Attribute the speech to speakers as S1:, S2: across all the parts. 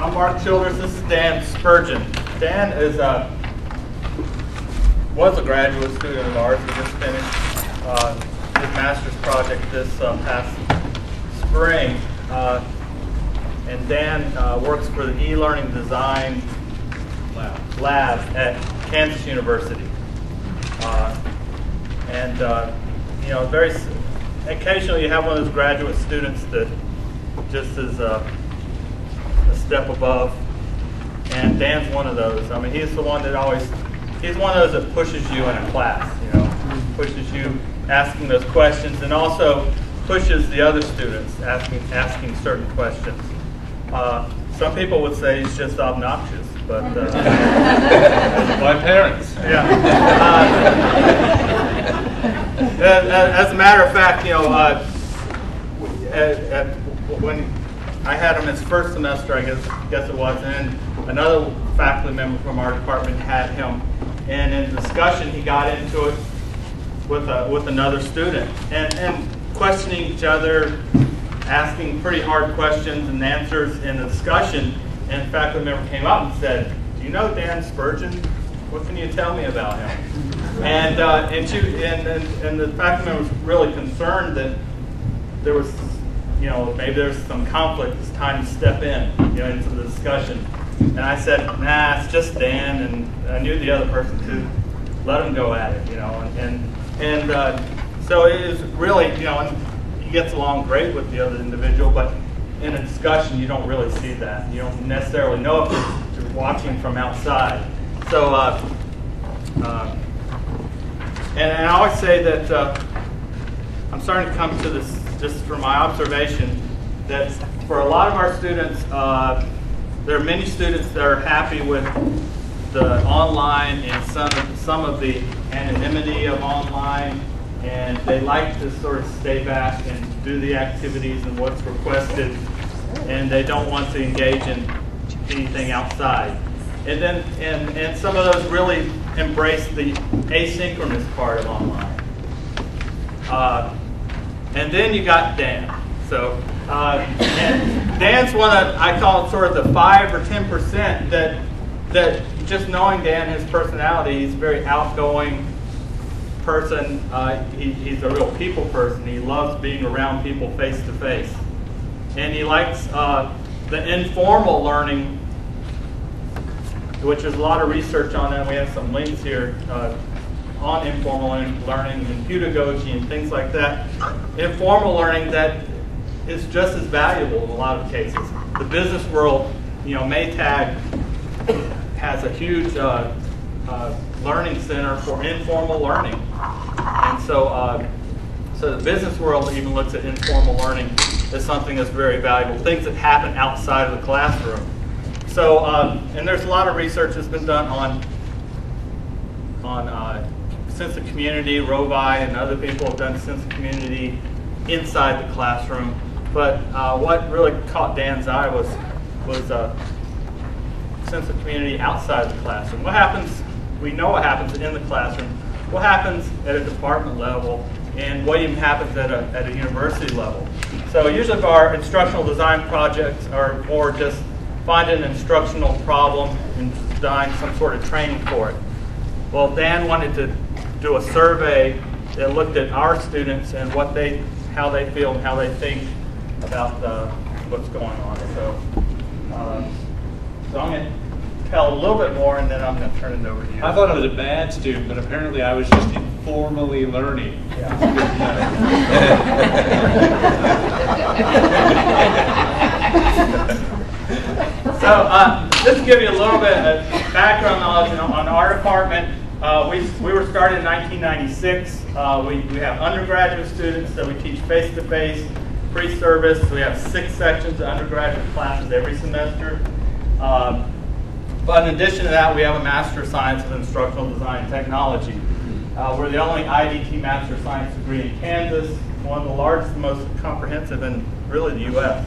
S1: I'm Mark Childress. This is Dan Spurgin. Dan is was a graduate student of ours. He just finished his master's project this past spring. And Dan works for the eLearning Design Lab at Kansas University. You know, occasionally you have one of those graduate students that just is a step above, and Dan's one of those. I mean, he's the one that he's one of those that pushes you in a class, you know, pushes you asking those questions, and also pushes the other students asking certain questions. Some people would say he's just obnoxious, but
S2: my parents.
S1: Yeah. As a matter of fact, you know, when I had him his first semester, I guess it was, and another faculty member from our department had him, and in discussion he got into it with another student, and questioning each other, asking pretty hard questions and answers in the discussion, and a faculty member came up and said, "Do you know Dan Spurgin? What can you tell me about him?" And the faculty member was really concerned that there was, you know, maybe there's some conflict. It's time to step in, you know, into the discussion. And I said, "Nah, it's just Dan," and I knew the other person too. Let him go at it, you know. So it is really, you know, and he gets along great with the other individual, but in a discussion you don't really see that. You don't necessarily know if you're watching from outside. So, and I always say that I'm starting to come to this, just from my observation, that for a lot of our students, there are many students that are happy with the online and some of the anonymity of online, and they like to sort of stay back and do the activities and what's requested, and they don't want to engage in anything outside. And then, and some of those really embrace the asynchronous part of online. And then you got Dan. So, and Dan's one of, I call it sort of the 5 or 10% that just knowing Dan, his personality, he's a very outgoing person. He's a real people person. He loves being around people face to face. And he likes the informal learning, which there's a lot of research on that. We have some links here on informal learning and pedagogy and things like that. Informal learning that is just as valuable in a lot of cases. The business world, you know, Maytag has a huge learning center for informal learning. And so, so the business world even looks at informal learning as something that's very valuable, things that happen outside of the classroom. So, and there's a lot of research that's been done on sense of community. Rovi and other people have done sense of community inside the classroom. But what really caught Dan's eye was sense of community outside the classroom. What happens? We know what happens in the classroom. What happens at a department level, and what even happens at a university level. So usually for our instructional design projects are more just find an instructional problem and design some sort of training for it. Well, Dan wanted to do a survey that looked at our students and how they feel and how they think about what's going on. So, so I'm going to tell a little bit more, and then I'm going to turn it over to you.
S2: I thought I was a bad student, but apparently I was just informally learning.
S1: Yeah. So just to give you a little bit of background knowledge on our department, we were started in 1996. We have undergraduate students that we teach face-to-face, pre-service. We have 6 sections of undergraduate classes every semester. But in addition to that, we have a Master of Science in Instructional Design and Technology. We're the only IDT Master of Science degree in Kansas, one of the largest and most comprehensive in really the U.S.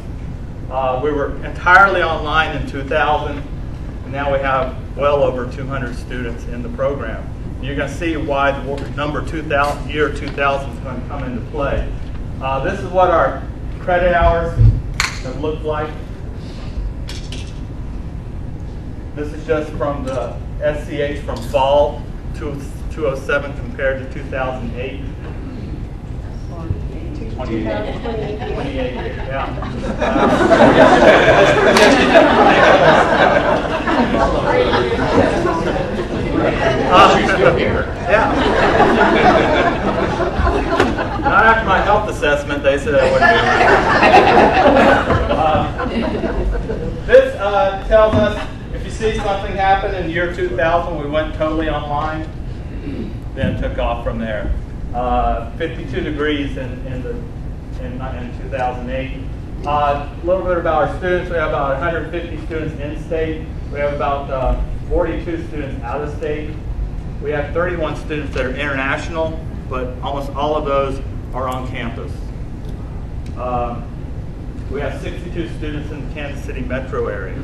S1: We were entirely online in 2000, and now we have well over 200 students in the program. You're going to see why the number 2000, year 2000 is going to come into play. This is what our credit hours have looked like. This is just from the SCH from fall 2007 compared to 2008. 28, yeah. Yeah. Not after my health assessment, they said I wouldn't be around. This tells us if you see something happen in the year 2000, we went totally online, then took off from there. 52 degrees in 2008. A little bit about our students. We have about 150 students in state. We have about 42 students out of state. We have 31 students that are international, but almost all of those are on campus. We have 62 students in the Kansas City metro area.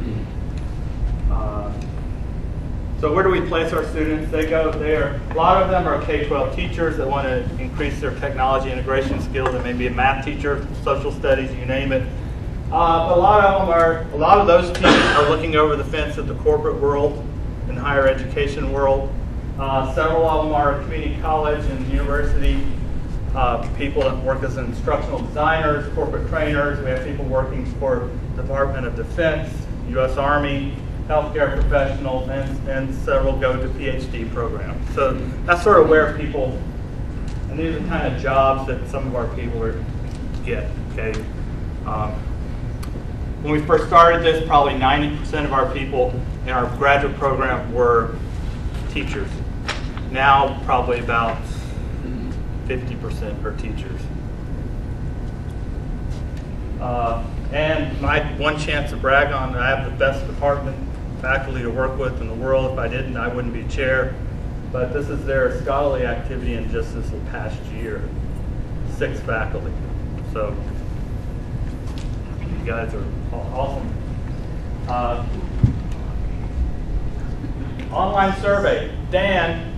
S1: So where do we place our students? They go there. A lot of them are K-12 teachers that want to increase their technology integration skills. They may be a math teacher, social studies, you name it. But a lot of those teachers are looking over the fence at the corporate world and higher education world. Several of them are community college and university people that work as instructional designers, corporate trainers. We have people working for the Department of Defense, U.S. Army, healthcare professionals, and several go to PhD programs. So that's sort of where people, and these are the kind of jobs that some of our people get, okay? When we first started this, probably 90% of our people in our graduate program were teachers. Now, probably about 50% are teachers. And my one chance to brag on, I have the best department faculty to work with in the world. If I didn't, I wouldn't be chair. But this is their scholarly activity in just this past year. 6 faculty. So you guys are awesome. Online survey. Dan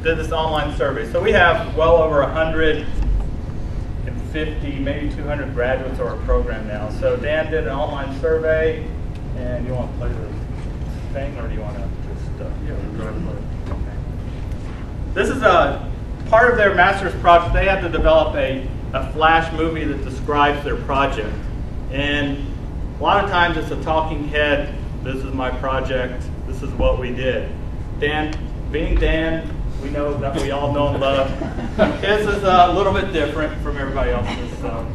S1: did this online survey. So we have well over 150, maybe 200 graduates of our program now. So Dan did an online survey, and you want to play the thing, or do you want to just okay. This is a part of their master's project. They had to develop a flash movie that describes their project, and a lot of times it's a talking head. This is my project. This is what we did. Dan, being Dan, we know that we all know and love. His is a little bit different from everybody else's. So.